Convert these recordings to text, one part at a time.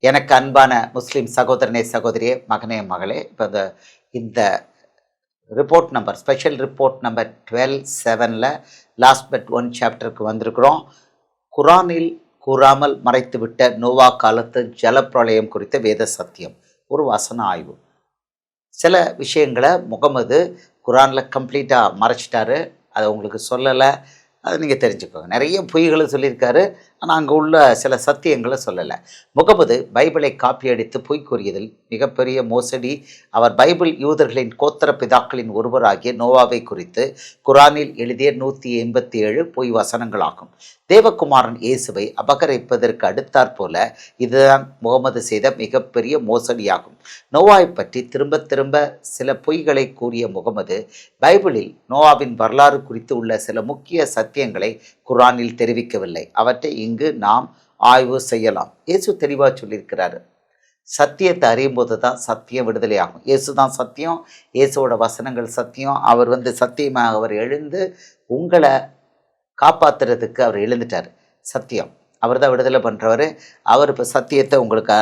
எனக்கு அன்பான முஸ்லீம் சகோதரனே, சகோதரியே, மகனே, மகளே, இப்போ இந்த report number special report number 12/7ல் லாஸ்ட் பட் ஒன் சாப்டருக்கு வந்திருக்கிறோம். குரானில் கூறாமல் மறைத்துவிட்ட நோவா காலத்து ஜலப்பிரளயம் குறித்த வேத சத்தியம், ஒரு வசன ஆய்வு. சில விஷயங்களை முகமது குரானில் கம்ப்ளீட்டாக மறைச்சிட்டாரு, அதை உங்களுக்கு சொல்லலை. அதை நீங்கள் தெரிஞ்சுக்கோங்க. நிறைய பொய்களை சொல்லியிருக்காரு, ஆனால் அங்கே உள்ள சில சத்தியங்களை சொல்லலை. முகமது பைபிளை காப்பி அடித்து பொய் கூறியதில் மிகப்பெரிய மோசடி. அவர் பைபிள் யூதர்களின் கோத்திர பிதாக்களின் ஒருவராகிய நோவாவை குறித்து குரானில் எழுதிய 187 பொய் வசனங்களாகும். தேவகுமாரன் இயேசுவை அபகரிப்பதற்கு அடுத்தாற் போல இதுதான் முகமது செய்த மிகப்பெரிய மோசடியாகும். நோவாவை பற்றி திரும்ப திரும்ப சில பொய்களை கூறிய முகமது பைபிளில் நோவாவின் வரலாறு குறித்து உள்ள சில முக்கிய சத்தியங்களை குரானில் தெரிவிக்கவில்லை. அவற்றை இங்கு நாம் ஆய்வு செய்யலாம். இயேசு தெளிவாக சொல்லியிருக்கிறாரு, சத்தியத்தை அறியும் போது தான் சத்தியம் விடுதலை ஆகும். இயேசு தான் சத்தியம், இயேசுவோட வசனங்கள் சத்தியம். அவர் சத்தியமாக அவர் எழுந்து உங்களை காப்பாற்றுறதுக்கு அவர் எழுந்துட்டார். சத்தியம் அவர் தான் விடுதலை பண்ணுறவர். அவர் இப்போ சத்தியத்தை உங்களுக்கு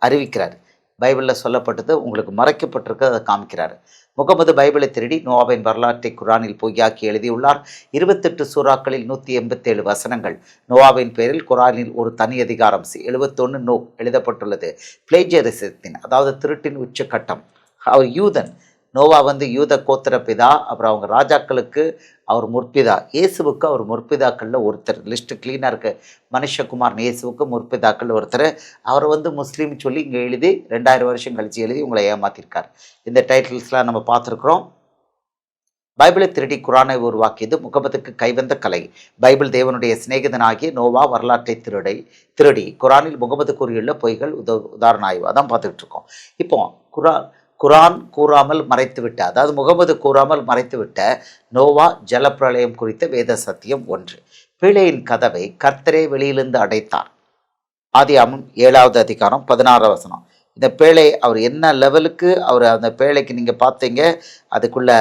அறிவிக்கிறார். பைபிளில் சொல்லப்பட்டது உங்களுக்கு மறைக்கப்பட்டிருக்கு, அதை காமிக்கிறார். முகமது பைபிளை திருடி நோவாவின் வரலாற்றை குரானில் பொய்யாக்கி எழுதியுள்ளார். 28 சூறாக்களில் 187 வசனங்கள் நோவாவின் பேரில் குரானில் ஒரு தனி அதிகாரம் 71 நோ எழுதப்பட்டுள்ளது. பிளேஜரிசத்தின், அதாவது திருட்டின் உச்சக்கட்டம். அவர் யூதன். நோவா யூத கோத்திர பிதா. அப்புறம் அவங்க ராஜாக்களுக்கு அவர் முற்பிதா. இயேசுவுக்கு அவர் முற்பிதாக்களில் ஒருத்தர். லிஸ்ட்டு க்ளீனாக இருக்குது. மனுஷகுமார் இயேசுவுக்கு முற்பிதாக்கள் ஒருத்தர். அவர் முஸ்லீம் சொல்லி இங்கே எழுதி 2000 வருஷம் கழித்து எழுதி உங்களை ஏமாற்றிருக்கார். இந்த டைட்டில்ஸ்லாம் நம்ம பார்த்துருக்குறோம். பைபிளை திருடி குரானை உருவாக்கியது முகமதுக்கு கைவந்த கலை. பைபிள் தேவனுடைய சிநேகிதனாகிய நோவா வரலாற்றை திருடி குரானில் முகமது கூறியுள்ள பொய்கள் உதாரண ஆய்வு அதான் பார்த்துக்கிட்டு இருக்கோம். இப்போ குரான் கூறாமல் மறைத்துவிட்ட, அதாவது முகமது கூறாமல் மறைத்துவிட்ட நோவா ஜலப்பிரளயம் குறித்த வேத சத்தியம் 1. பேழையின் கதவை கர்த்தரே வெளியிலிருந்து அடைத்தார். ஆதியாகமம் 7வது அதிகாரம் 16 வசனம். இந்த பேழை அவர் என்ன லெவலுக்கு அவர் அந்த பேழைக்கு நீங்கள் பார்த்தீங்க, அதுக்குள்ள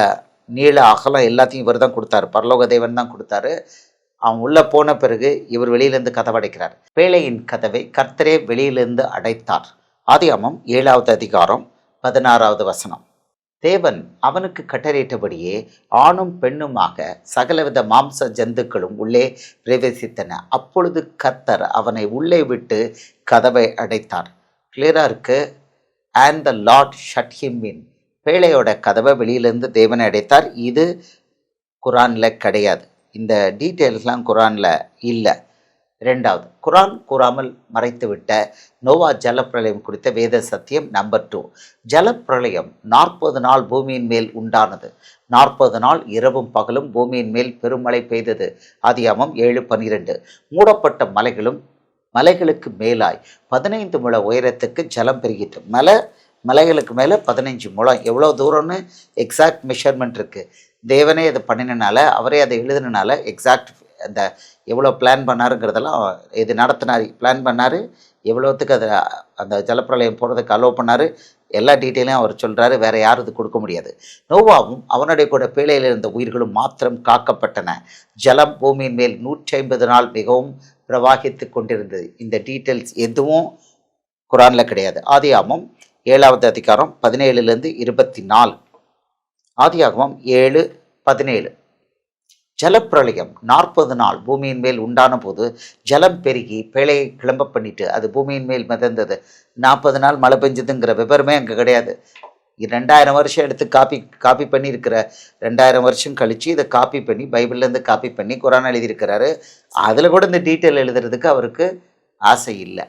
நீள அகலம் எல்லாத்தையும் இவர் தான் கொடுத்தாரு. பரலோக தேவன் தான் கொடுத்தாரு. அவன் உள்ளே போன பிறகு இவர் வெளியிலேருந்து கதவை அடைக்கிறார். பேழையின் கதவை கர்த்தரே வெளியிலிருந்து அடைத்தார். ஆதியாகமம் 7வது அதிகாரம் 16வது வசனம். தேவன் அவனுக்கு கட்டளையிட்டபடியே ஆணும் பெண்ணுமாக சகலவித மாம்ச ஜந்துக்களும் உள்ளே பிரவேசித்தன. அப்பொழுது கர்த்தர் அவனை உள்ளே விட்டு கதவை அடைத்தார். கிளியராக இருக்கு. And the lord shut him in. பேழையோட கதவை வெளியிலேருந்து தேவனை அடைத்தார். இது குரானில் கிடையாது. இந்த டீட்டெயில்ஸ்லாம் குரானில் இல்லை. 2வது, குரான் கூறாமல் மறைத்துவிட்ட நோவா ஜலப்பிரளயம் குறித்த வேத சத்தியம் நம்பர் 2. ஜலப்பிரளயம் 40 நாள் பூமியின் மேல் உண்டானது. 40 நாள் இரவும் பகலும் பூமியின் மேல் பெருமழை பெய்தது. ஆதியாகமம் 7:12. மூடப்பட்ட மலைகளுக்கு மேலாய் 15 முழ உயரத்துக்கு ஜலம் பெருகிட்டு. மலைகளுக்கு மேலே 15 முழம். எவ்வளோ தூரம்னு எக்ஸாக்ட் மெஷர்மெண்ட் இருக்குது. தேவனே அதை பண்ணினால, அவரே அதை எழுதினால எக்ஸாக்ட் அந்த எவ்வளோ பிளான் பண்ணாருங்கிறதெல்லாம் இது நடத்தினார். பிளான் பண்ணார், எவ்வளோத்துக்கு அதை அந்த ஜலப்பிரளயம் போகிறதுக்கு அலோவ் பண்ணார், எல்லா டீட்டெயிலையும் அவர் சொல்கிறாரு. வேறு யாரும் இது கொடுக்க முடியாது. நோவாவும் அவனுடைய கூட பேழையில் இருந்த உயிர்களும் மாத்திரம் காக்கப்பட்டன. ஜலம் பூமியின் மேல் 150 நாள் மிகவும் பிரவாகித்து கொண்டிருந்தது. இந்த டீட்டெயில்ஸ் எதுவும் குரானில் கிடையாது. ஆதியாகமம் 7வது அதிகாரம் 17லேருந்து 24. ஆதியாகமம் 7:17. ஜலப்பிரளயம் 40 நாள் பூமியின் மேல் உண்டான போது ஜலம் பெருகி பேழையை கிளம்ப பண்ணிட்டு அது பூமியின் மேல் மிதந்தது. 40 நாள் மழை பெஞ்சதுங்கிற விவரமே அங்கே கிடையாது. 2000 வருஷம் எடுத்து காப்பி பண்ணியிருக்கிற 2000 வருஷம் கழித்து இதை காப்பி பண்ணி பைபிள்லேருந்து காப்பி பண்ணி குரான் எழுதியிருக்கிறாரு. அதில் கூட இந்த டீட்டெயில் எழுதுறதுக்கு அவருக்கு ஆசை இல்லை.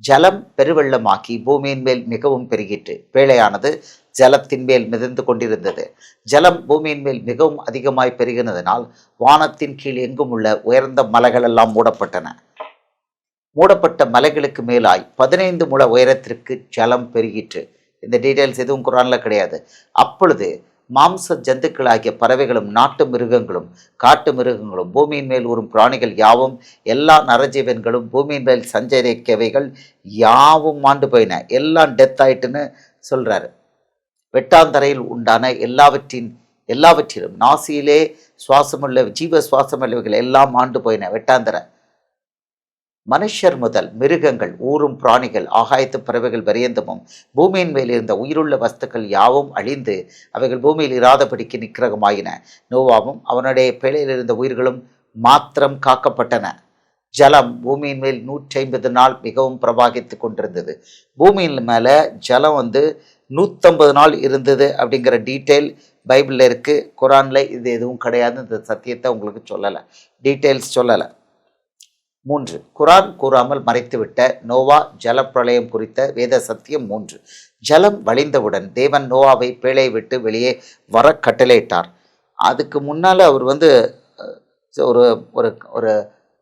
ஜலம் பெருவெள்ளமாக்கி பூமியின் மேல் மிகவும் பெருகிட்டு பேழையானது ஜலத்தின் மேல் மிதந்து கொண்டிருந்தது. ஜலம் பூமியின் மேல் மிகவும் அதிகமாய் பெருகினதனால் வானத்தின் கீழ் எங்கும் உள்ள உயர்ந்த மலைகள் எல்லாம் மூடப்பட்டன. மூடப்பட்ட மலைகளுக்கு மேலாய் 15 முழ உயரத்திற்கு ஜலம் பெருகிற்று. இந்த டீட்டெயில்ஸ் எதுவும் குரானில் கிடையாது. அப்பொழுது மாம்ச ஜந்துக்களாகிய பறவைகளும் நாட்டு மிருகங்களும் காட்டு மிருகங்களும் பூமியின் மேல் ஊறும் பிராணிகள் யாவும் எல்லா நரஜீவன்களும் பூமியின் மேல் சஞ்சரிக்கவைகள் யாவும் மாண்டு போயின. எல்லாம் டெத் ஆயிட்டுன்னு சொல்கிறாரு. வெட்டாந்தரையில் உண்டான எல்லாவற்றிலும் நாசியிலே சுவாசமுள்ள ஜீவ சுவாசமுள்ளவைகள் எல்லாம் ஆண்டு போயின. வெட்டாந்தரை மனுஷர் முதல் மிருகங்கள், ஊரும் பிராணிகள், ஆகாயத்து பறவைகள் பரியந்தமும் பூமியின் மேல் இருந்த உயிருள்ள வஸ்துக்கள் யாவும் அழிந்து அவைகள் பூமியில் இராதபடிக்கு நிக்கிரகமாயின. நோவாவும் அவனுடைய பேழையில் இருந்த உயிர்களும் மாத்திரம் காக்கப்பட்டன. ஜலம் பூமியின் மேல் 150 நாள் மிகவும் பிரவாகித்து கொண்டிருந்தது. பூமியின் மேலே ஜலம் 150 நாள் இருந்தது அப்படிங்கிற டீட்டெயில் பைபிளில் இருக்குது. குரானில் இது எதுவும் கிடையாது. இந்த சத்தியத்தை உங்களுக்கு சொல்லலை, டீட்டெயில்ஸ் சொல்லலை. 3. குரான் கூறாமல் மறைத்துவிட்ட நோவா ஜலப்பிரளயம் குறித்த வேத சத்தியம் 3. ஜலம் வழிந்தவுடன் தேவன் நோவாவை பேழை விட்டு வெளியே வர கட்டளையிட்டார். அதுக்கு முன்னால் அவர் ஒரு ஒரு ஒரு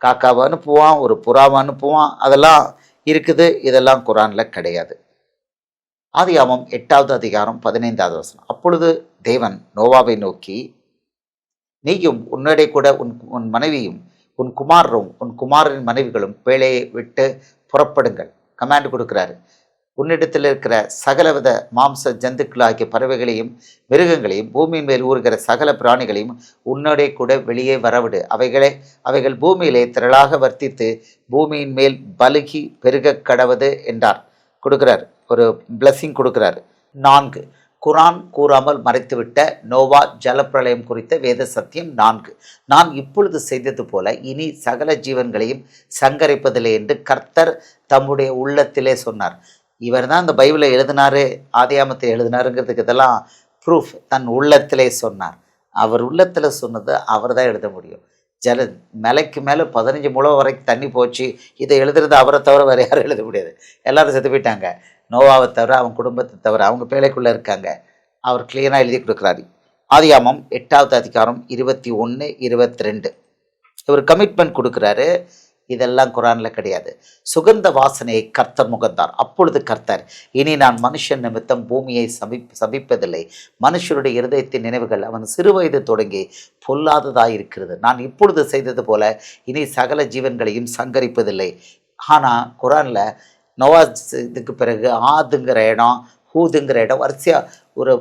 காக்காவை அனுப்புவான், ஒரு புறாவை அனுப்புவான், அதெல்லாம் இருக்குது. இதெல்லாம் குரானில் கிடையாது. ஆதியாகமம் 8வது அதிகாரம் 15வது வசனம். அப்பொழுது தேவன் நோவாவை நோக்கி, நீயும் உன்னுடைய கூட உன் மனைவியும் உன் குமாரரும் உன் குமாரின் மனைவிகளும் பேழையை விட்டு புறப்படுங்கள். கமாண்ட் கொடுக்குறாரு. உன்னிடத்தில் இருக்கிற சகலவித மாம்ச ஜந்துக்களாகிய பறவைகளையும் மிருகங்களையும் பூமியின் மேல் ஊறுகிற சகல பிராணிகளையும் உன்னுடைய கூட வெளியே வரவிடு. அவைகள் பூமியிலே திரளாக வர்த்தித்து பூமியின் மேல் பலுகி பெருக கடவது என்றார். கொடுக்குறார், ஒரு பிளஸிங் கொடுக்குறாரு. 4. குரான் கூறாமல் மறைத்துவிட்ட நோவா ஜலப்பிரளயம் குறித்த வேத சத்தியம் 4. நான் இப்பொழுது செய்தது போல இனி சகல ஜீவன்களையும் சங்கரிப்பதில்லை என்று கர்த்தர் தம்முடைய உள்ளத்திலே சொன்னார். இவர் தான் இந்த பைபிளை எழுதினாரு, ஆதியாமத்தை எழுதினாருங்கிறதுக்கு இதெல்லாம் ப்ரூஃப். தன் உள்ளத்திலே சொன்னார். அவர் உள்ளத்தில் சொன்னது அவர் தான் எழுத முடியும். மலைக்கு மேலே 15 முழம் வரைக்கும் தண்ணி போச்சு. இதை எழுதுறது அவரை தவிர வேறு யாரும் எழுத முடியாது. எல்லோரும் செத்து போயிட்டாங்க. நோவாவை தவிர, அவங்க குடும்பத்தை தவிர, அவங்க பேழைக்குள்ளே இருக்காங்க. அவர் கிளியராக எழுதி கொடுக்குறாரு. ஆதியாகமம் 8வது அதிகாரம் 21, 22. ஒரு கமிட்மெண்ட் கொடுக்குறாரு. இதெல்லாம் குரானில் கிடையாது. சுகந்த வாசனையை கர்த்தர் முகந்தார். அப்பொழுது கர்த்தர், இனி நான் மனுஷன் நிமித்தம் பூமியை சபிப்பதில்லை. மனுஷருடைய இருதயத்தின் நினைவுகள் அவன் சிறுவயது தொடங்கி பொல்லாததாயிருக்கிறது. நான் இப்பொழுது செய்தது போல இனி சகல ஜீவன்களையும் சங்கரிப்பதில்லை. ஆனால் குரானில் நோவா இதுக்கு பிறகு ஆதுங்கிற இடம், ஹூதுங்கிற இடம், வரிசையாக ஒரு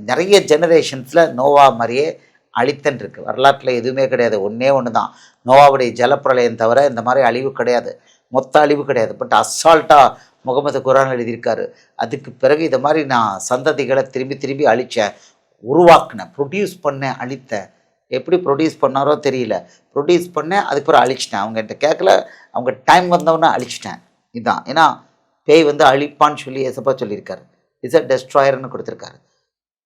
நிறைய ஜெனரேஷன்ஸில் நோவா மாதிரியே அழித்தன் இருக்குது. வரலாற்றில் எதுவுமே கிடையாது. ஒன்று தான் நோவாவுடைய ஜலப்பிரளயம் தவிர இந்த மாதிரி அழிவு கிடையாது, மொத்த அழிவு கிடையாது. பட் அசால்ட்டாக முகமது குரான் எழுதியிருக்காரு. அதுக்கு பிறகு இதை மாதிரி நான் சந்ததிகளை திரும்பி அழித்தேன், உருவாக்கினேன், ப்ரொடியூஸ் பண்ணேன், அழித்தேன். எப்படி ப்ரொடியூஸ் பண்ணாரோ தெரியல, ப்ரொடியூஸ் பண்ணேன், அதுக்கு பிறகு அழிச்சிட்டேன். அவங்க என்கிட்ட கேட்கல, அவங்க டைம் வந்தவொன்னே அழிச்சிட்டேன். இதுதான். ஏன்னா பேய் அழிப்பான்னு சொல்லி எசப்பா சொல்லியிருக்காரு. இஸ் அ டெஸ்ட்ராயர்னு கொடுத்துருக்காரு.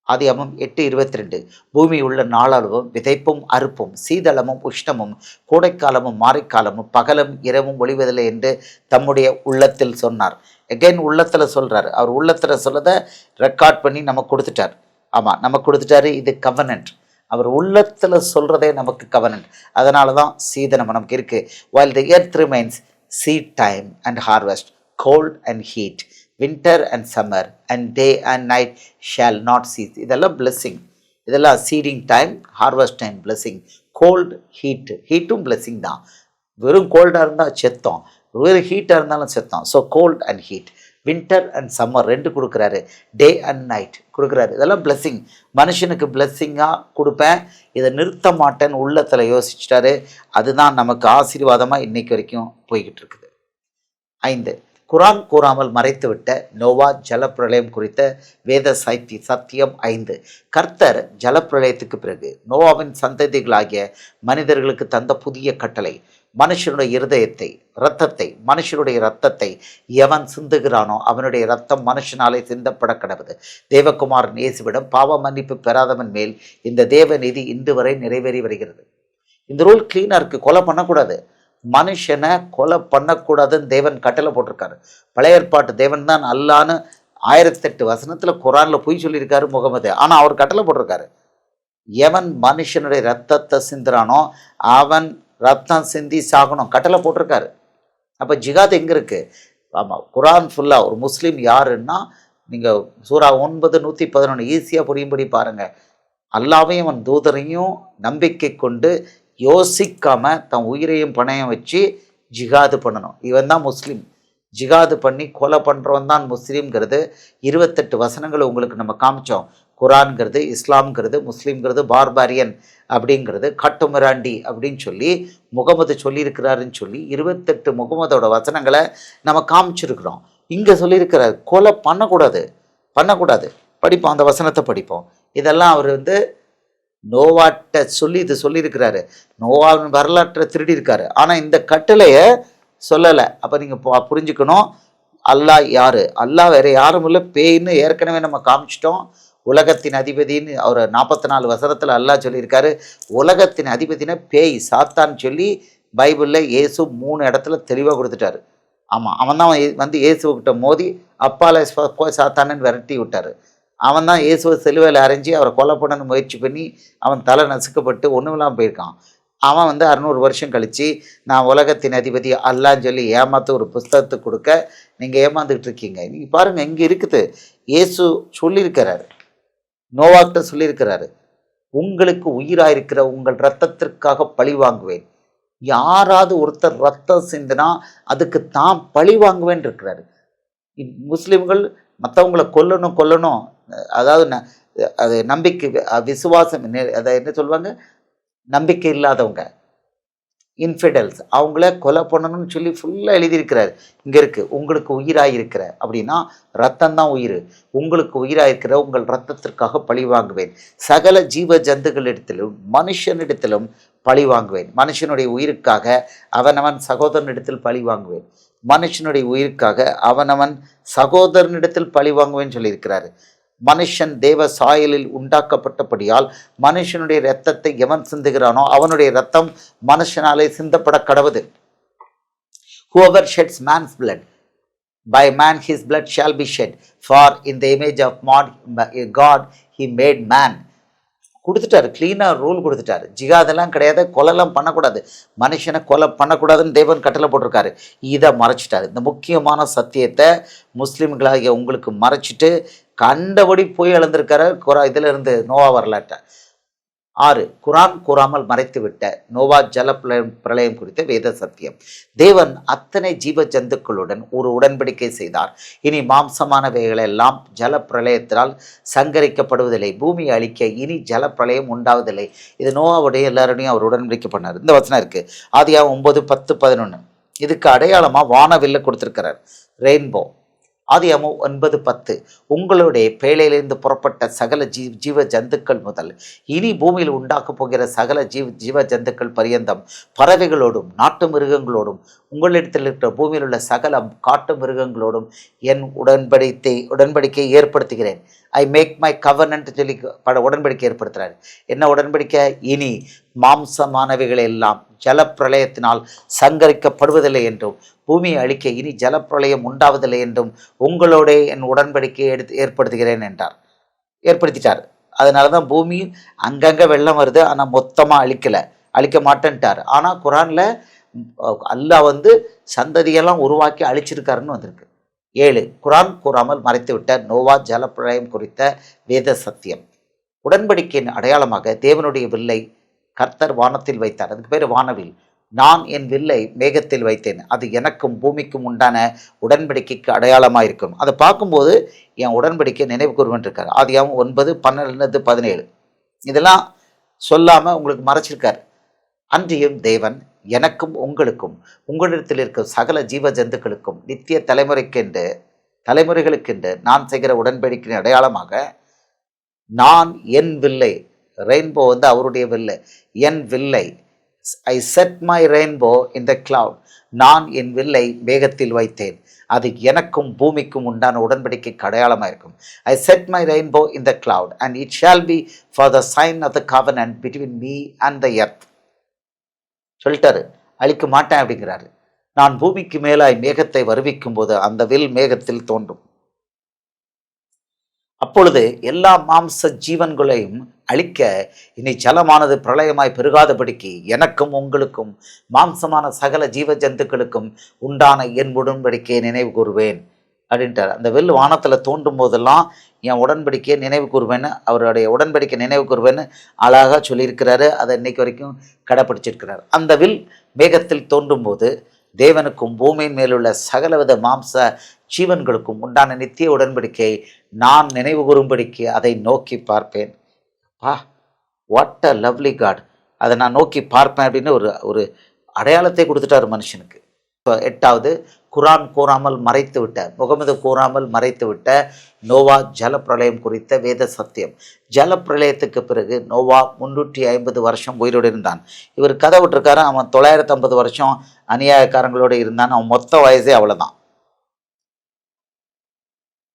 ஆதியாகமம் 8:22. பூமி உள்ள நாளளவும் விதைப்பும் அறுப்பும் சீதளமும் உஷ்ணமும் கோடைக்காலமும் மாரிக்காலமும் பகலும் இரவும் ஒளிவதில்லை என்று தம்முடைய உள்ளத்தில் சொன்னார். எகைன் உள்ளத்தில் சொல்கிறார். அவர் உள்ளத்தில் சொல்லதை ரெக்கார்ட் பண்ணி நமக்கு கொடுத்துட்டார். ஆமாம், நமக்கு கொடுத்துட்டாரு. இது கவனன்ட். அவர் உள்ளத்தில் சொல்கிறதே நமக்கு கவனன்ட். அதனால தான் சீதனம் நமக்கு இருக்குது. while the earth remains seed time and harvest, cold and heat, winter and summer, and day and night shall not cease. இதெல்லாம் blessing. இதெல்லாம் seeding time, harvest time, blessing. Cold, ஹீட்டும் blessing தான். வெறும் கோல்டாக இருந்தால் செத்தோம், வெறும் ஹீட்டாக இருந்தாலும் செத்தோம். So cold and heat, winter and summer 2 கொடுக்குறாரு. டே அண்ட் நைட் கொடுக்குறாரு. இதெல்லாம் blessing. மனுஷனுக்கு blessing-ஆக கொடுப்பேன், இதை நிறுத்த மாட்டேன்னு உள்ளத்தில் யோசிச்சிட்டாரு. அதுதான் நமக்கு ஆசீர்வாதமாக இன்னைக்கு வரைக்கும் போய்கிட்டு இருக்குது. 5. குரான் கூறாமல் மறைத்துவிட்ட நோவா ஜலப்பிரளயம் குறித்த வேத சத்தியம் 5. கர்த்தர் ஜலப்பிரளயத்துக்கு பிறகு நோவாவின் சந்ததிகளாகிய மனிதர்களுக்கு தந்த புதிய கட்டளை, மனுஷனுடைய மனுஷனுடைய இரத்தத்தை எவன் சிந்துகிறானோ அவனுடைய இரத்தம் மனுஷனாலே சிந்தப்பட கடவுது. தேவகுமாரன் இயேசுவிடம் பாவ மன்னிப்பு பெறாதவன் மேல் இந்த தேவ நீதி இன்று வரை நிறைவேறி வருகிறது. இந்த ரூல் கிளீனாக இருக்குது. கொலை பண்ணக்கூடாது, மனுஷனை கொலை பண்ணக்கூடாதுன்னு தேவன் கட்டளை போட்டிருக்காரு. பழைய ஏற்பாட்டு தேவன் தான் அல்லான்னு 1008 வசனத்தில் குரானில் போய் சொல்லியிருக்காரு முகமது. ஆனால் அவர் கட்டளை போட்டிருக்காரு, எவன் மனுஷனுடைய ரத்தத்தை சிந்துறானோ அவன் ரத்தம் சிந்தி சாகணும், கட்டளை போட்டிருக்காரு. அப்போ ஜிகாத் எங்கே இருக்குது? ஆமாம், குரான் ஃபுல்லாக ஒரு முஸ்லீம் யாருன்னா நீங்கள் சூரா 9:111 ஈஸியாக புரியும்படி பாருங்கள். அல்லாவையும் அவன் தூதரையும் நம்பிக்கை கொண்டு யோசிக்காமல் தன் உயிரையும் பணையம் வச்சு ஜிகாது பண்ணணும். இவன் தான் முஸ்லீம். ஜிகாது பண்ணி கொலை பண்ணுறவன் தான் முஸ்லீம்ங்கிறது 28 வசனங்களை உங்களுக்கு நம்ம காமிச்சோம். குரான்கிறது, இஸ்லாம்ங்கிறது, முஸ்லீம்ங்கிறது பார்பாரியன் அப்படிங்கிறது, காட்டுமிராண்டி அப்படின்னு சொல்லி முகமது சொல்லியிருக்கிறாருன்னு சொல்லி 28 முகமதோட வசனங்களை நம்ம காமிச்சிருக்கிறோம். இங்கே சொல்லியிருக்கிறார் கொலை பண்ணக்கூடாது. படிப்போம், அந்த வசனத்தை படிப்போம். இதெல்லாம் அவர் நோவாட்ட சொல்லி இது சொல்லியிருக்கிறாரு. நோவாவின் வரலாற்றை திருடி இருக்காரு. ஆனால் இந்த கட்டளையை சொல்லலை. அப்போ நீங்கள் புரிஞ்சுக்கணும், அல்லாஹ் யார்? அல்லாஹ் வேறு யாரும் இல்லை, பேய்ன்னு ஏற்கனவே நம்ம காமிச்சிட்டோம். உலகத்தின் அதிபதின்னு அவர் 44 வசனத்தில் அல்லாஹ் சொல்லியிருக்காரு. உலகத்தின் அதிபதினா பேய், சாத்தான் சொல்லி பைபிளில் இயேசு 3 இடத்துல தெளிவாக கொடுத்துட்டாரு. ஆமாம், அவன் தான் இயேசுக்கிட்ட மோதி அப்பால போய் சாத்தானன்னு விரட்டி விட்டார். அவன் தான் இயேசுவை சிலுவையில் அரைஞ்சி அவரை கொலை பண்ணணும்னு முயற்சி பண்ணி அவன் தலை நசுக்கப்பட்டு ஒன்றுமெல்லாம் போயிருக்கான். அவன் 600 வருஷம் கழித்து நான் உலகத்தின் அதிபதி அல்லான்னு சொல்லி ஏமாற்ற ஒரு புஸ்தகத்தை கொடுக்க நீங்கள் ஏமாந்துக்கிட்டு இருக்கீங்க. நீங்கள் பாருங்கள், இங்கே இருக்குது. இயேசு சொல்லியிருக்கிறாரு, நோவாக்கிட்ட சொல்லியிருக்கிறாரு, உங்களுக்கு உயிராயிருக்கிற உங்கள் இரத்தத்திற்காக பழி வாங்குவேன். யாராவது ஒருத்தர் ரத்தம் சிந்தினா அதுக்கு தான் பழி வாங்குவேன் இருக்கிறாரு. முஸ்லீம்கள் மற்றவங்களை கொல்லணும், அதாவது அது நம்பிக்கை, விசுவாசம், அதை என்ன சொல்லுவாங்க, நம்பிக்கை இல்லாதவங்க, இன்ஃபிடல்ஸ், அவங்கள கொலை பண்ணணும்னு சொல்லி ஃபுல்லாக எழுதியிருக்கிறார். இங்கே இருக்குது, உங்களுக்கு உயிராயிருக்கிற அப்படின்னா ரத்தம் தான் உயிர். உங்களுக்கு உயிராயிருக்கிற உங்கள் ரத்தத்திற்காக பழி வாங்குவேன். சகல ஜீவ ஜந்துகளிடத்திலும் மனுஷனிடத்திலும் பழி வாங்குவேன். மனுஷனுடைய உயிருக்காக அவனவன் சகோதரனிடத்தில் பழி வாங்குவேன். மனுஷனுடைய உயிருக்காக அவனவன் சகோதரனிடத்தில் பழி வாங்குவேன்னு சொல்லியிருக்கிறாரு. மனுஷன் தேவ சாயலில் உண்டாக்கப்பட்டபடியால் மனுஷனுடைய இரத்தத்தை எவன் சிந்துகிறானோ அவனுடைய இரத்தம் மனுஷனாலே சிந்தப்பட கடவுது. Whoever sheds man's blood, by man his blood shall be shed, for in the image of God he made man. கொடுத்துட்டாரு, கிளீனாக ரூல் கொடுத்துட்டாரு. ஜிகாதெல்லாம் கிடையாது, கொலைலாம் பண்ணக்கூடாது, மனுஷனை கொலை பண்ணக்கூடாதுன்னு தேவன் கட்டளை போட்டிருக்காரு. இதை மறைச்சிட்டாரு. இந்த முக்கியமான சத்தியத்தை முஸ்லீம்களாகிய உங்களுக்கு மறைச்சிட்டு கண்டபடி போய் இழந்திருக்காரு. இதில் இருந்து நோவா வரலாற்றை 6 குரான் கூறாமல் மறைத்து விட்ட நோவா ஜல பிரளயம் குறித்த வேத சத்தியம். தேவன் அத்தனை ஜீவ ஜந்துக்களுடன் ஒரு உடன்படிக்கை செய்தார். இனி மாம்சமானவைகளெல்லாம் ஜல பிரளயத்தினால் சங்கரிக்கப்படுவதில்லை. பூமி அழிக்க இனி ஜல பிரளயம் உண்டாவதில்லை. இது நோவாவுடைய எல்லாருடையும் அவர் உடன்படிக்கை பண்ணார். இந்த வசனம் இருக்குது, ஆதியாகமம் 9, 10, 11. இதுக்கு அடையாளமாக வானவில்லை கொடுத்துருக்கிறார், ரெயின்போ. ஆதியாகமம் 9, 10. உங்களுடைய பேழையிலிருந்து புறப்பட்ட சகல ஜீவ ஜந்துக்கள் முதல் இனி பூமியில் உண்டாக்கப் போகிற சகல ஜீவ ஜந்துக்கள் பரியந்தம் பறவைகளோடும் நாட்டு மிருகங்களோடும் உங்களிடத்தில் இருக்கிற பூமியில் உள்ள சகல காட்டு மிருகங்களோடும் என் உடன்படிக்கை ஏற்படுத்துகிறேன். ஐ மேக் மை கவர்னன்ட் சொல்லி உடன்படிக்கை ஏற்படுத்துகிறார். என்ன உடன்படிக்கை? இனி மாம்சமானவைகள் எல்லாம் ஜலப்பிரளயத்தினால் சங்கரிக்கப்படுவதில்லை என்றும் பூமியை அழிக்க இனி ஜலப்பிரளயம் உண்டாவதில்லை என்றும் உங்களோட என் உடன்படிக்கையை ஏற்படுத்துகிறேன் என்றார். ஏற்படுத்திட்டார். அதனால தான் பூமியில் அங்கங்கே வெள்ளம் வருது, ஆனால் மொத்தமாக அழிக்க மாட்டேன்ட்டார். ஆனால் குரானில் அல்லாஹ் சந்ததியெல்லாம் உருவாக்கி அழிச்சிருக்காருன்னு வந்திருக்கு. 7 குரான் கூறாமல் மறைத்து விட்ட நோவா ஜலப்பிரளயம் குறித்த வேத சத்தியம். உடன்படிக்கையின் அடையாளமாக தேவனுடைய வில்லை கர்த்தர் வானத்தில் வைத்தார். அதுக்கு பேர் வானவில். நான் என் வில்லை மேகத்தில் வைத்தேன், அது எனக்கும் பூமிக்கும் உண்டான உடன்படிக்கைக்கு அடையாளமாக இருக்கும். அதை பார்க்கும்போது என் உடன்படிக்கை நினைவு கூறுவன் இருக்கார். ஆதியாகமம் 9, 12, 17. இதெல்லாம் சொல்லாமல் உங்களுக்கு மறைச்சிருக்கார். அன்றியும் தேவன் எனக்கும் உங்களுக்கும் உங்களிடத்தில் இருக்கும் சகல ஜீவ ஜந்துக்களுக்கும் நித்திய தலைமுறைகளுக்கென்று நான் செய்கிற உடன்படிக்கையின் அடையாளமாக நான் என் வில்லை, ரெயின்போ அவருடைய வில்லை, என் வில்லை, ஐ set my rainbow in the cloud, நான் என் வில்லை மேகத்தில் வைத்தேன், அது எனக்கும் பூமிக்கும் உண்டான உடன்படிக்கைக்கு அடையாளமாக இருக்கும். I set my rainbow in the cloud and it shall be for the sign of the covenant between me and the earth. சொல்லிட்டாரு, அழிக்க மாட்டேன் அப்படிங்கிறாரு. நான் பூமிக்கு மேலாய் மேகத்தை வருவிக்கும் போது அந்த வில் மேகத்தில் தோன்றும். அப்பொழுது எல்லா மாம்ச ஜீவன்களையும் அழிக்க இனி ஜலமானது பிரளயமாய் பெருகாதபடிக்கு எனக்கும் உங்களுக்கும் மாம்சமான சகல ஜீவ ஜந்துக்களுக்கும் உண்டான என் உடன்படிக்கையை நினைவு கூறுவேன் அப்படின்ட்டார். அந்த வில் வானத்தில் தோன்றும் போதெல்லாம் என் உடன்படிக்கையை நினைவு கூறுவேன்னு, அவருடைய உடன்படிக்கை நினைவு கூறுவேன்னு அழகாக சொல்லியிருக்கிறாரு. அதை இன்னைக்கு வரைக்கும் கடைப்பிடிச்சிருக்கிறார். அந்த வில் மேகத்தில் தோன்றும் போது தேவனுக்கும் பூமியின் மேலுள்ள சகலவித மாம்ச ஜீவன்களுக்கும் உண்டான நித்திய உடன்படிக்கையை நான் நினைவு கூறும்படிக்கு அதை நோக்கி பார்ப்பேன். What a lovely God. அதை நான் நோக்கி பார்ப்பேன் அப்படின்னு ஒரு அடையாளத்தை கொடுத்துட்டார் மனுஷனுக்கு. இப்போ 8வது, குரான் கூறாமல் மறைத்து விட்ட, முகமது கூறாமல் மறைத்து விட்ட நோவா ஜலப்பிரளயம் குறித்த வேத சத்தியம். ஜலப்பிரளயத்துக்கு பிறகு நோவா 350 வருஷம் உயிரோடு இருந்தான். இவர் கதை விட்டுருக்காரு, அவன் 950 வருஷம் அநியாயக்காரங்களோடு இருந்தான். அவன் மொத்த வயசே அவ்வளோதான்.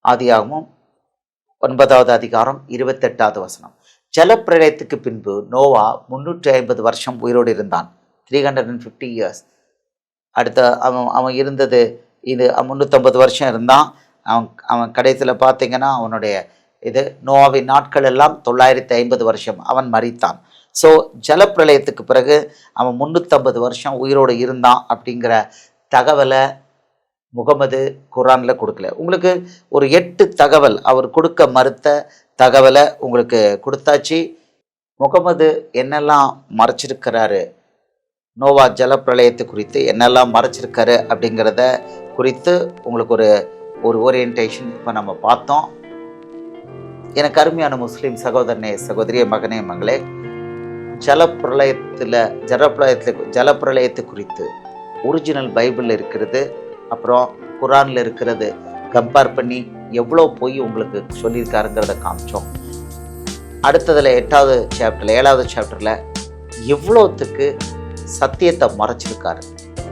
ஆதியாகமம் 9வது அதிகாரம் 28வது வசனம். ஜலப்பிரளயத்துக்கு பின்பு நோவா 350 வருஷம் உயிரோடு இருந்தான். 350 இயர்ஸ். அடுத்த அவன் இருந்தது இது 350 வருஷம் இருந்தான். அவன் கடைசியில் பார்த்தீங்கன்னா அவனுடைய நோவாவின் நாட்கள் எல்லாம் 950 வருஷம். அவன் மரித்தான். ஸோ ஜலப்பிரளயத்துக்கு பிறகு அவன் 350 வருஷம் உயிரோடு இருந்தான் அப்படிங்கிற தகவலை முகமது குரானில் கொடுக்கல. உங்களுக்கு ஒரு 8 தகவல் அவர் கொடுக்க மறுத்த தகவலை உங்களுக்கு கொடுத்தாச்சு. முகமது என்னெல்லாம் மறைச்சிருக்கிறாரு, நோவா ஜலப்பிரளயத்தை குறித்து என்னெல்லாம் மறைச்சிருக்காரு அப்படிங்கிறத குறித்து உங்களுக்கு ஒரு ஓரியன்டேஷன் இப்போ நம்ம பார்த்தோம். எனக்கு அருமையான முஸ்லீம் சகோதரனே சகோதரிய மகனே மகளே, ஜலப்பிரளயத்தை குறித்து ஒரிஜினல் பைபிளில் இருக்கிறது, அப்புறம் குரானில் இருக்கிறது கம்பேர் பண்ணி எவ்வளோ போய் உங்களுக்கு சொல்லியிருக்காருங்கிறத காமிச்சோம். அடுத்ததில் 7வது சாப்டரில் எவ்வளோத்துக்கு சத்தியத்தை மறைச்சிருக்காரு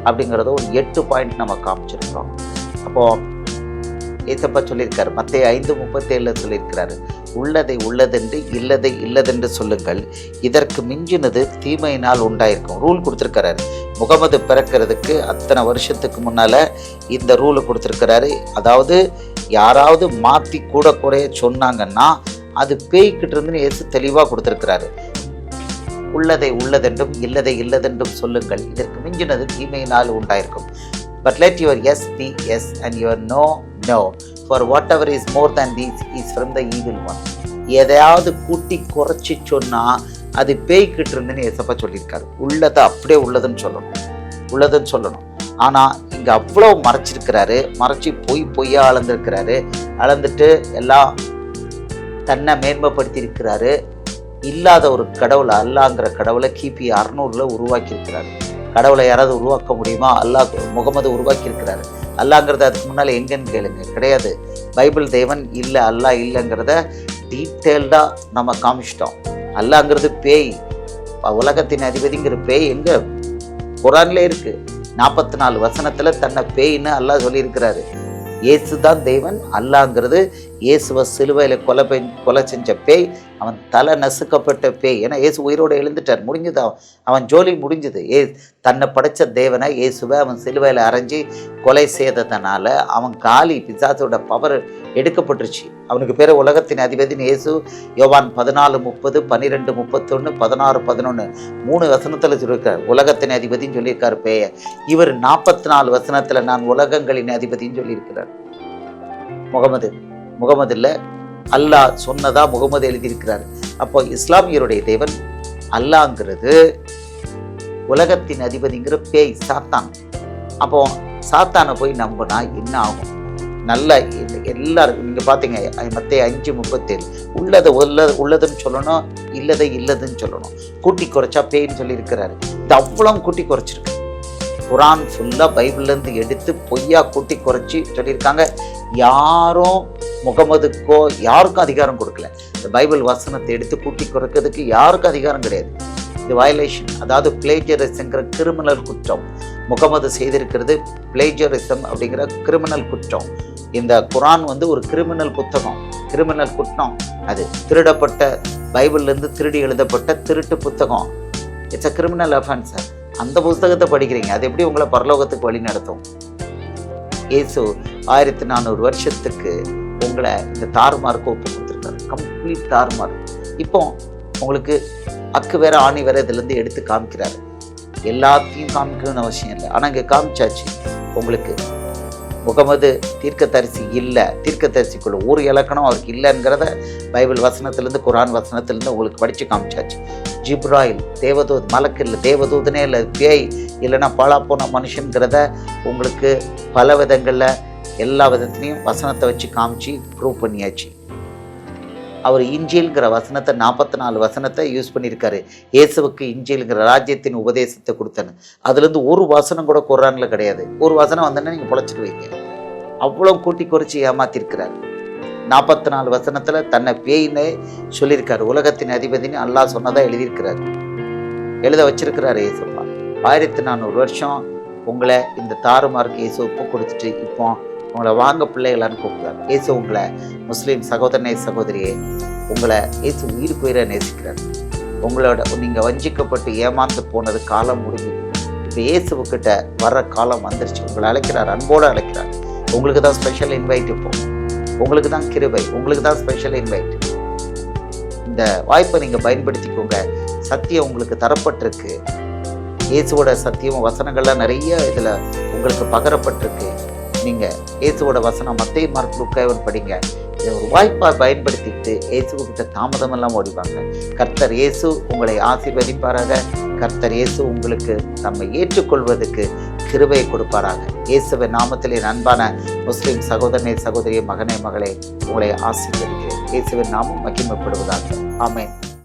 அப்படிங்கிறத ஒரு 8 பாயிண்ட் நம்ம காமிச்சிருக்கிறோம். அப்போது ஏசப்பா சொல்லியிருக்காரு, மத்தேயு 5:37 சொல்லியிருக்கிறாரு, உள்ளதை உள்ளதென்று இல்லதை இல்லதென்று சொல்லுங்கள், இதற்கு மிஞ்சினது தீமையினால் உண்டாயிருக்கும். ரூல் கொடுத்துருக்கிறாரு. முகமது பிறக்கிறதுக்கு அத்தனை வருஷத்துக்கு முன்னால் இந்த ரூலை கொடுத்துருக்கிறாரு. அதாவது யாராவது மாற்றி கூட குறைய சொன்னாங்கன்னா அது பேய்கிட்டு இருந்துன்னு ஏசு தெளிவாக கொடுத்துருக்கிறாரு. உள்ளதை உள்ளதென்றும் இல்லதை இல்லதென்றும் சொல்லுங்கள், இதற்கு மிஞ்சினது தீமையினால் உண்டாயிருக்கும். But let your yes be yes and your no no, for whatever is more than these is from the evil one. எதையாவது கூட்டி குறைச்சி சொன்னால் அது பேய்கிட்டு இருந்துன்னு ஏசப்பா சொல்லியிருக்காரு. உள்ளதை அப்படியே உள்ளதுன்னு சொல்லணும். ஆனால் இங்கே அவ்வளோ மறைச்சிருக்கிறாரு. மறைச்சி பொய்யா அளந்திருக்கிறாரு. அளந்துட்டு எல்லாம் தன்னை மேன்மைப்படுத்தியிருக்கிறாரு. இல்லாத ஒரு கடவுளை, அல்லாங்கிற கடவுளை கிபி 600 உருவாக்கியிருக்கிறாரு. கடவுளை யாராவது உருவாக்க முடியுமா? முகமது உருவாக்கியிருக்கிறாரு. அல்லாங்கிறத அதுக்கு முன்னால் எங்கன்னு கேளுங்க, கிடையாது. பைபிள் தேவன் இல்லை, அல்லா இல்லைங்கிறத டீட்டெயில்டாக நம்ம காமிச்சிட்டோம். அல்லாங்கிறது பேய், உலகத்தின் அதிபதிங்கிற பேய் எங்கே? குரான்ல இருக்குது. 44 வசனத்தில் தன்னை பேய்ன்னு அல்லா சொல்லியிருக்கிறாரு. இயேசு தான் தேவன். அல்லாங்கிறது இயேசுவை சிலுவையில் கொலை செஞ்ச பேய், அவன் தலை நசுக்கப்பட்ட பேய். ஏன்னா இயேசு உயிரோடு எழுந்துட்டார், முடிஞ்சது, அவன் ஜோலி முடிஞ்சது. தன்னை படைத்த தேவனை இயேசுவை அவன் சிலுவையில் அரைஞ்சி கொலை செய்ததுனால அவன் காலி, பிசாசோட பவர் எடுக்கப்பட்டுருச்சு. அவனுக்கு பேர் உலகத்தின் அதிபதினு இயேசு யோவான் 14:30, 12:31, 16:11 3 வசனத்தில் சொல்லியிருக்கார். உலகத்தின் அதிபதினு சொல்லியிருக்காரு பேய. இவர் 44 வசனத்தில் நான் உலகங்களின் அதிபதினு சொல்லியிருக்கிறார். முகமது இல்லை, அல்லாஹ் சொன்னதா முகமது எழுதியிருக்கிறார். அப்போ இஸ்லாமியருடைய தேவன் அல்லாங்கிறது உலகத்தின் அதிபதிங்கிற பேய், சாத்தான். அப்போ சாத்தானை போய் நம்பினா என்ன ஆகும்? நல்ல எல்லாரும் நீங்கள் பார்த்தீங்க, மத்தேயு 5:37 உள்ளதுன்னு சொல்லணும், இல்லதை இல்லதுன்னு சொல்லணும். கூட்டி குறைச்சா பேய்ன்னு சொல்லியிருக்கிறாரு. இது அவ்வளோ கூட்டி குறைச்சிருக்கு. குரான் ஃபுல்லாக பைபிள்லேருந்து எடுத்து பொய்யா கூட்டி குறைச்சி சொல்லியிருக்காங்க. யாரும் முகமதுக்கோ யாருக்கும் அதிகாரம் கொடுக்கல. இந்த பைபிள் வசனத்தை எடுத்து கூட்டி குறைக்கிறதுக்கு யாருக்கும் அதிகாரம் கிடையாது. இது வயலேஷன், அதாவது பிளேஜரிசம்ங்கிற கிரிமினல் குற்றம். முகமது செய்திருக்கிறது பிளேஜரிசம் அப்படிங்கிற கிரிமினல் குற்றம். இந்த குரான் ஒரு கிரிமினல் புத்தகம், கிரிமினல் குற்றம். அது திருடப்பட்ட பைபிள்லேருந்து திருடி எழுதப்பட்ட திருட்டு புத்தகம். It's a criminal offence. அந்த புத்தகத்தை படிக்கிறீங்க, அது எப்படி உங்களை பரலோகத்துக்கு வழி நடத்தும்? இயேசு 1400 வருஷத்துக்கு உங்களை இந்த தாறுமாறுக்கு ஒப்பு கொடுத்துருக்காரு. கம்ப்ளீட் தாறுமாறு. இப்போ உங்களுக்கு அக்கு வேற ஆணி வேற இதுலேருந்து எடுத்து காமிக்கிறாரு. எல்லாத்தையும் காமிக்கணும்னு அவசியம் இல்லை, ஆனால் இங்கே காமிச்சாச்சு. உங்களுக்கு முகமது தீர்க்கதரிசி இல்லை, தீர்க்கதரிசிக்குள்ள ஒரு இலக்கணம் அவருக்கு இல்லைங்கிறத பைபிள் வசனத்திலேருந்து குரான் வசனத்திலேருந்து உங்களுக்கு படித்து காமிச்சாச்சு. ஜிப்ராயில் தேவதூத், மலக்கு இல்லை, தேவதூதனே இல்லை, பேய் இல்லைன்னா பாழா போன மனுஷங்கிறத உங்களுக்கு பல விதங்களில் எல்லா விதத்துலேயும் வசனத்தை வச்சு காமிச்சு ப்ரூவ் பண்ணியாச்சு. அவர் இஞ்சில்ங்கிற வசனத்தை 44 வசனத்தை யூஸ் பண்ணியிருக்காரு. இயேசுவுக்கு இஞ்சில்ங்கிற ராஜ்யத்தின் உபதேசத்தை கொடுத்தேன்னு. அதுலேருந்து ஒரு வசனம் கூட குர்ஆனில் கிடையாது. ஒரு வசனம் வந்தோன்னா நீங்கள் பொழைச்சிடுவீங்க. அவ்வளோ கூட்டி குறைச்சி ஏமாத்திருக்கிறார். 44 வசனத்தில் தன்னை பேயின்னு சொல்லியிருக்காரு. உலகத்தின் அதிபதினு அல்லாஹ் சொன்னதாக எழுதியிருக்கிறார், எழுத வச்சிருக்கிறார் இயேசுப்பா. 1400 வருஷம் உங்களை இந்த தாறுமார்க்கு இயேசு ஒப்பு கொடுத்துட்டு இப்போ உங்களை வாங்க பிள்ளைகளான்னு கூப்பிடுறாரு. இயேசு உங்களை முஸ்லீம் சகோதரனே சகோதரியே, உங்களை இயேசு உயிருக்கு உயிரை நேசிக்கிறார். உங்களோட நீங்கள் வஞ்சிக்கப்பட்டு ஏமாந்து போனது காலம் முடிஞ்சுது. இப்போ இயேசுக்கிட்ட வர்ற காலம் வந்துருச்சு. உங்களை அழைக்கிறார், அன்போடு அழைக்கிறார். உங்களுக்கு தான் ஸ்பெஷல் இன்வைட். இப்போ உங்களுக்கு தான் கிருபை, உங்களுக்கு தான் ஸ்பெஷல் இன்வைட். இந்த வாய்ப்பை நீங்கள் பயன்படுத்திக்கோங்க. சத்தியம் உங்களுக்கு தரப்பட்டிருக்கு. இயேசுவோட சத்தியம் வசனங்கள்லாம் நிறைய இதில் உங்களுக்கு பகரப்பட்டிருக்கு. நீங்கள் இயேசுவோட வசனம் மத்தேயு, மார்க், லூக்கா படிங்க. இதை ஒரு வாய்ப்பாக பயன்படுத்திட்டு இயேசுக்கிட்ட தாமதமெல்லாம் ஓடிவாங்க. கர்த்தர் இயேசு உங்களை ஆசீர்வதிப்பாராக. கர்த்தர் இயேசு உங்களுக்கு நம்மை ஏற்றுக்கொள்வதற்கு கிருபையை கொடுப்பாராக. இயேசுவின் நாமத்திலே அன்பான முஸ்லீம் சகோதரனே சகோதரியே, மகனே மகளே, உங்களை ஆசீர்வதிக்கிறேன். இயேசுவின் நாமம் மகிமைப்படுவதாக. ஆமென்.